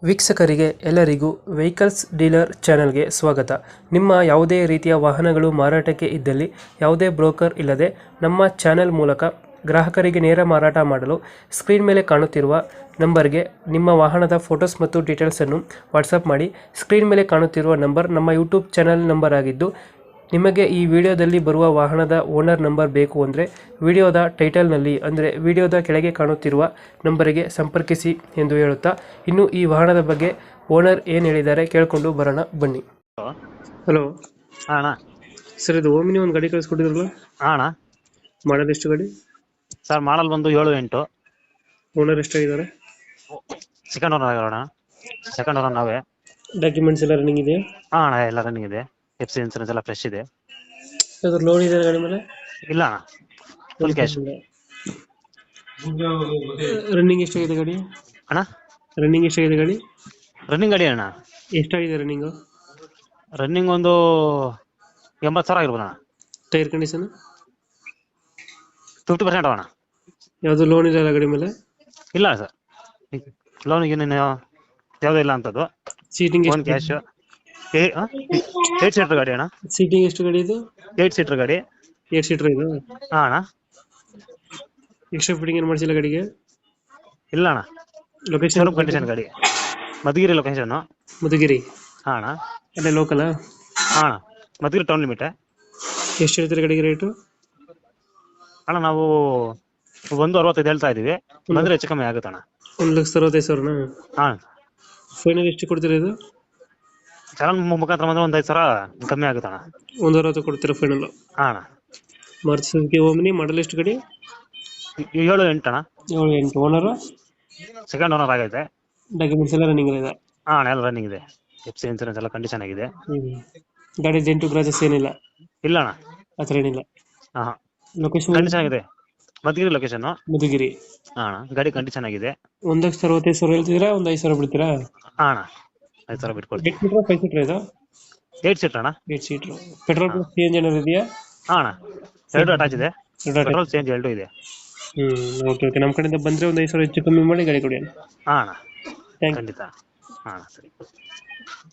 ವೀಕ್ಷಕರಿಗೆ ಎಲ್ಲರಿಗೂ vehicles dealer ಚಾನೆಲ್ಗೆ ಸ್ವಾಗತ. ನಿಮ್ಮ ಯಾವುದೇ ರೀತಿಯ ವಾಹನಗಳು ಮಾರಾಟಕ್ಕೆ ಇದ್ದಲ್ಲಿ ಯಾವುದೇ ಬ್ರೋಕರ್ ಇಲ್ಲದೆ ನಮ್ಮ ಚಾನೆಲ್ ಮೂಲಕ ಗ್ರಾಹಕರಿಗೆ ನೇರ ಮಾರಾಟ ಮಾಡಲು ಸ್ಕ್ರೀನ್ ಮೇಲೆ ಕಾಣುತ್ತಿರುವ ನಂಬರ್ಗೆ ನಿಮ್ಮ ವಾಹನದ ಫೋಟೋಸ್ ಮತ್ತು ಡೀಟೇಲ್ಸನ್ನು ವಾಟ್ಸಪ್ ಮಾಡಿ. ಸ್ಕ್ರೀನ್ ಮೇಲೆ ಕಾಣುತ್ತಿರುವ ನಂಬರ್ ನಮ್ಮ ಯೂಟ್ಯೂಬ್ ಚಾನೆಲ್ ನಂಬರ್ ಆಗಿದ್ದು, ನಿಮಗೆ ಈ ವಿಡಿಯೋದಲ್ಲಿ ಬರುವ ವಾಹನದ ಓನರ್ ನಂಬರ್ ಬೇಕು ಅಂದರೆ ವಿಡಿಯೋದ ಟೈಟಲ್ನಲ್ಲಿ ಅಂದರೆ ವಿಡಿಯೋದ ಕೆಳಗೆ ಕಾಣುತ್ತಿರುವ ನಂಬರಿಗೆ ಸಂಪರ್ಕಿಸಿ ಎಂದು ಹೇಳುತ್ತಾ, ಇನ್ನು ಈ ವಾಹನದ ಬಗ್ಗೆ ಓನರ್ ಏನು ಹೇಳಿದ್ದಾರೆ ಕೇಳಿಕೊಂಡು ಬರೋಣ ಬನ್ನಿ. ಹಲೋ. ಹಲೋ ಹಾ ಅಣ್ಣ. ಸರ್, ಇದು ಓಮಿನಿ ಒಂದು ಗಾಡಿ ಕಳಿಸ್ಕೊಟ್ಟಿದ್ರಲ್ಲ, ಹಾ ಅಣ್ಣ. ಮಾಡಲ್ ಎಷ್ಟು ಗಾಡಿ? ಸರ್ ಮಾಡಲ್ ಬಂದು 7-8. ಓನರ್ ಎಷ್ಟಾಗಿದ್ದಾರೆ? ಸೆಕೆಂಡ್ ಓನರ್ ಆಗಿರೋಣ. ಸೆಕೆಂಡ್ ಓನರ್ ನಾವೇ. ಡಾಕ್ಯುಮೆಂಟ್ಸ್ ಎಲ್ಲ ರನ್ನಿಂಗ್ ಇದೆ? ಹಾ ಅಣ್ಣ, ಎಲ್ಲ ರನ್ನಿಂಗ್ ಇದೆ. FC ಇನ್ಸೂರೆನ್ಸ್ ಎಲ್ಲ ಫ್ರೆಶ್ ಇದೆ. ಅದ್ರ ಲೋನ್ ಇದೆ ಗಾಡಿ ಮೇಲೆ? ಇಲ್ಲ ಅಣ್ಣ, ಫುಲ್ ಕ್ಯಾಶ್. ರನ್ನಿಂಗ್ ಎಷ್ಟಾಗಿದೆ ಗಾಡಿ? ಅಣ್ಣ ರನ್ನಿಂಗ್ ಎಷ್ಟಾಗಿದೆ ಗಾಡಿ? ರನ್ನಿಂಗ್ ಗಾಡಿ ಅಣ್ಣ. ಎಷ್ಟಾಗಿದೆ ರನ್ನಿಂಗು? ರನ್ನಿಂಗ್ ಒಂದು 80,000 ಆಗಿರ್ಬೋದು ಅಣ್ಣ. ಟೈರ್ ಕಂಡೀಷನ್ 50% ಅಣ್ಣ. ಯಾವುದು ಲೋನ್ ಇಲ್ಲ ಗಾಡಿ ಮೇಲೆ? ಇಲ್ಲ ಸರ್, ಲೋನಿಗೆ ಯಾವುದೂ ಇಲ್ಲ ಅಂತದ್ದು. Seating phone cash. 8 ಸೀಟರ್ ಗಾಡಿ ಅಣ್ಣ. ಸೀಟಿಂಗ್ ಎಷ್ಟು ಗಾಡಿ ಇದು? 8 ಸೀಟರ್ ಗಾಡಿ. 8 ಸೀಟರ್ ಇದು? ಹಾ ಅಣ್ಣ. ಎಕ್ಸ್ಟ್ರಾ ಫಿಟ್ಟಿಂಗ್ ಏನು ಮಾಡಿಸಿಲ್ಲ ಗಾಡಿಗೆ? ಇಲ್ಲ ಅಣ್ಣ, ಲೊಕೇಶನ್ ಕಂಡೀಷನ್ ಗಾಡಿ. ಮಧುಗಿರಿ ಲೊಕೇಶನ್. ಮಧುಗಿರಿ? ಹಾ ಅಣ್ಣ. ಅಲ್ಲೇ ಲೋಕಲಾ? ಹಾ ಅಣ್ಣ, ಮಧುಗಿರಿ ಟೌನ್ ಲಿಮಿಟ್. ಎಷ್ಟು ಹೇಳ್ತೀರಿ ಗಾಡಿಗೆ ರೇಟು? ಅಣ್ಣ ನಾವು 1.65 ಹೇಳ್ತಾ ಇದೀವಿ, ಬಂದ್ರೆ ಹೆಚ್ಚು ಕಮ್ಮಿ ಆಗುತ್ತೆ ಅಣ್ಣ. 1,65,000? ಹಾ, ಫೈನಲ್ ಎಷ್ಟು ಕೊಡ್ತೀರಾ ಇದು? ಚಾನಲ್ ಮುಖಾಂತರ ಬಂದ್ರೆ 5,000 ಕಮ್ಮಿ ಆಗುತ್ತೆ ಅಣ್ಣ. 1,60 ಕೊಡ್ತೀರಾ ಫೈನಲ್? ಹಾ ಅಣ್ಣ. ಮಾರುತಿ ಸುಜುಕಿ ಓಮಿನಿ, ಮಾಡಲ್ ಎಷ್ಟು ಗಾಡಿ? 7-8 ಅಣ್ಣ. 7-8. ಓನರ್? ಸೆಕೆಂಡ್ ಓನರ್ ಆಗೈತೆ. ಡಾಕ್ಯುಮೆಂಟ್ಸ್ ಎಲ್ಲ ರನ್ನಿಂಗ್ ಇದೆ? ಹಾ ಅಣ್ಣ, ಎಲ್ಲ ರನ್ನಿಂಗ್ ಇದೆ. FC ಇನ್ಸೂರೆನ್ಸ್ ಎಲ್ಲ ಕಂಡೀಷನ್ ಆಗಿದೆ. ಗಾಡಿ ಡೆಂಟು ಕ್ರಾಚಸ್ ಏನಿಲ್ಲ? ಇಲ್ಲ ಅಣ್ಣ, ಆ ಥರ ಏನಿಲ್ಲ. ಹಾ. ಲೊಕೇಶನ್? ಕಂಡೀಷನ್ ಆಗಿದೆ, ಮಧುಗಿರಿ ಲೊಕೇಶನ್. ಮಧುಗಿರಿ? ಹಾ ಅಣ್ಣ, ಗಾಡಿ ಕಂಡೀಷನ್ ಆಗಿದೆ. 1,65,000 ಹೇಳ್ತಿದ್ದೀರಾ? 5,000 ಬಿಡ್ತೀರಾ? ಹಾ ಅಣ್ಣ, 5,000 ಬಿಟ್ಕೊಡ್ತೀವಿ. 8 ಸೀಟ್ರಾ 5 ಸೀಟ್ರಾ ಇದು? 8 ಸೀಟರ್ ಅಣ್ಣ. 8 ಸೀಟ್ರು. ಪೆಟ್ರೋಲ್ ಪ್ಲಸ್ CNG ಏನಾದ್ರು ಇದೆಯಾ? ಹಾ ಅಣ್ಣ, 2 ಅಟ್ಯಾಚ್ ಇದೆ. ಎರಡು attach. ಪೆಟ್ರೋಲ್ ಚೇಂಜ್ 2 ಇದೆ. Okay okay. ನಮ್ಮ ಕಡೆಯಿಂದ ಬಂದರೆ ಒಂದು 5,000 ಹೆಚ್ಚು ಕಮ್ಮಿ ಮಾಡಿ ಗಾಡಿ ಕೊಡಿ. ಹಾ ಅಣ್ಣ, ಥ್ಯಾಂಕ್ ಯು. ಖಂಡಿತ. ಹಾ ಅಣ್ಣ, ಸರಿ.